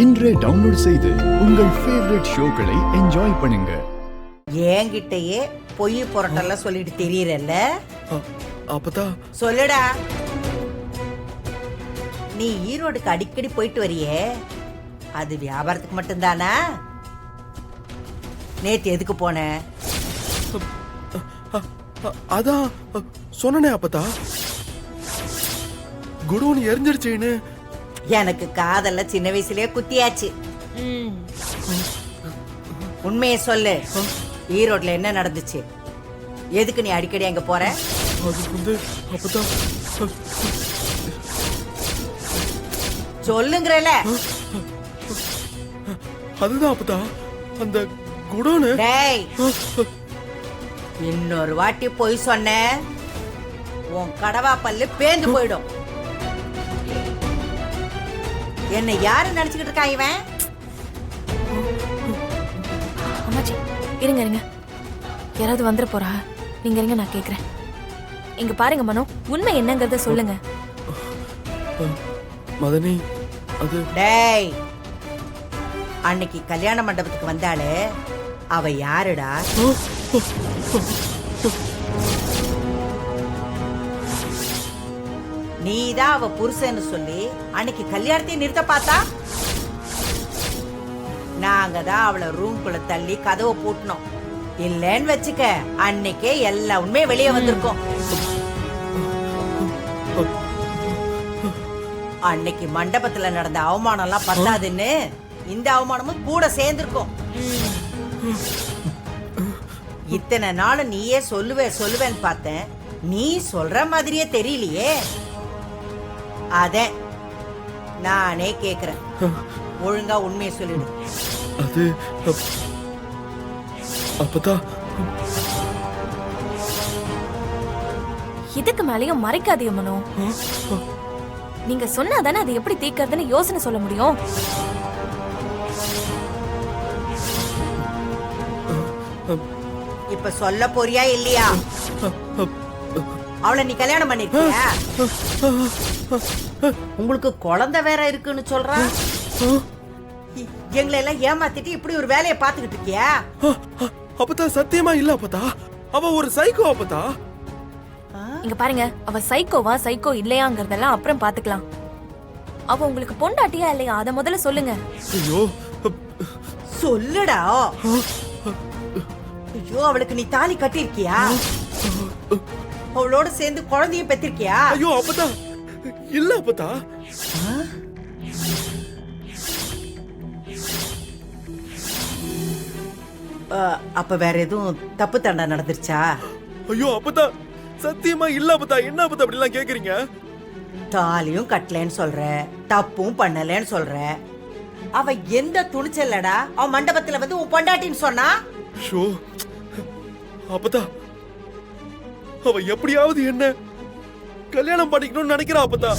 இன்றே டவுன்லோட் செய்து உங்கள் ஃபேவரட் ஷோக்களை என்ஜாய் பண்ணுங்க. என்கிட்டயே பொய் புரட்டெல்லாம் சொல்லிட்டு தெரியறல்ல? அப்பதா சொல்லுடா. நீ ஈரோடுக்கு அடிக்கடி போயிட்டு வரியே, அது வியாபாரத்துக்கு மட்டும்தானா? நேத்து எதுக்கு போன? அதான் சொன்னனே அப்பதா, குடோன் எரிஞ்சிருச்சேன்னு. எனக்கு காதல்ல சின்ன வயசுலயே குத்தியாச்சு. உண்மையை சொல்லு, ஈரோட்ல என்ன நடந்துச்சு? எதுக்கு நீ அடிக்கடி அங்க போற? அது வந்து அப்பதா, சொல்லுங்கறல. அதுதான் அப்பதா, அந்த குடோனு. டேய், இன்னொரு வாட்டி போய் சொன்ன உன் கடவா பல்லு பேந்து போயிடும். என்ன யாரு நினைச்சுக்கிட்டு இருக்கா இவன்? அம்மாச்சி இருங்க இருங்க, யாராவது வந்துட போறா. நீங்க இருங்க, நான் கேக்குறேன். இங்க பாருங்க மனோ, உண்மை என்னங்கறத சொல்லுங்க. மதனி, அது டேய், அன்னைக்கு கல்யாண மண்டபத்துக்கு வந்தாளே, அவ யாருடா? நீதான் அவ புருஷன்னு சொல்லி அன்னைக்கு கல்யாணத்தையும் நிறுத்த பார்த்தா. நாங்க தான் அவளை ரூம்குள்ள தள்ளி கதவை பூட்டினோம். இல்லன்னு வச்சுக்க, அன்னைக்கே எல்லா உண்மையும் வெளியே வந்திருக்கும். அன்னைக்கு மண்டபத்துல நடந்த அவமானம் எல்லாம் பத்தாதுன்னு இந்த அவமானமும் கூட சேர்ந்திருக்கும். இத்தனை நாள் நீயே சொல்லுவேன்னு பார்த்தேன், நீ சொல்ற மாதிரியே தெரியலையே. அத நானே கேக்குறேன், ஒழுங்கா உண்மையை சொல்லிடு. அது அப்பதா, இதுக்கு மேலயும் மறைக்காதீங்க மனோ. நீங்க சொன்னாதானே அது எப்படி தீர்க்கறதுன்னு யோசனை சொல்ல முடியும். இப்ப சொல்ல போறியா இல்லையா? அவளை நீ கல்யாணம் பண்ணிருக்கியா? உங்களுக்கு குழந்தை வேற இருக்குன்னு சொல்றா. எங்களை எல்லாம் ஏமாத்திட்டு இப்படி ஒரு வேலையை பாத்துக்கிட்டு இருக்கியா? அப்பதா சத்தியமா இல்ல அப்பதா, அவ ஒரு சைக்கோ அப்பதா. இங்க பாருங்க, அவ சைக்கோவா சைக்கோ இல்லையாங்கறதெல்லாம் அப்புறம் பாத்துக்கலாம். அவ உங்களுக்கு பொண்டாட்டியா இல்லையா அத முதல்ல சொல்லுங்க. ஐயோ சொல்லுடா. ஐயோ, அவளுக்கு நீ தாலி கட்டிருக்கியா? அவளோட சேர்ந்து குழந்தைய பெற்றிருக்கியா? ஐயோ அப்பதா, இல்ல அப்பதா. அப்ப வேற எதுவும் தப்பு தண்டா நடந்துருச்சா? ஐயோ அப்பதா, சத்தியமா இல்ல அப்பதா. என்ன அப்பதா அப்படி எல்லாம் கேக்குறீங்க? தாலியும் கட்டலன்னு சொல்ற, தப்பும் பண்ணலன்னு சொல்ற. அவ எந்த துணிச்சல்லடா அவ மண்டபத்துல வந்து உன் பொண்டாட்டின்னு சொன்னா? ஷோ அப்பதா, அவ எப்படியாவது என்ன கல்யாணம் பண்ணிக்கணும்னு நினைக்கிறா அப்பதா.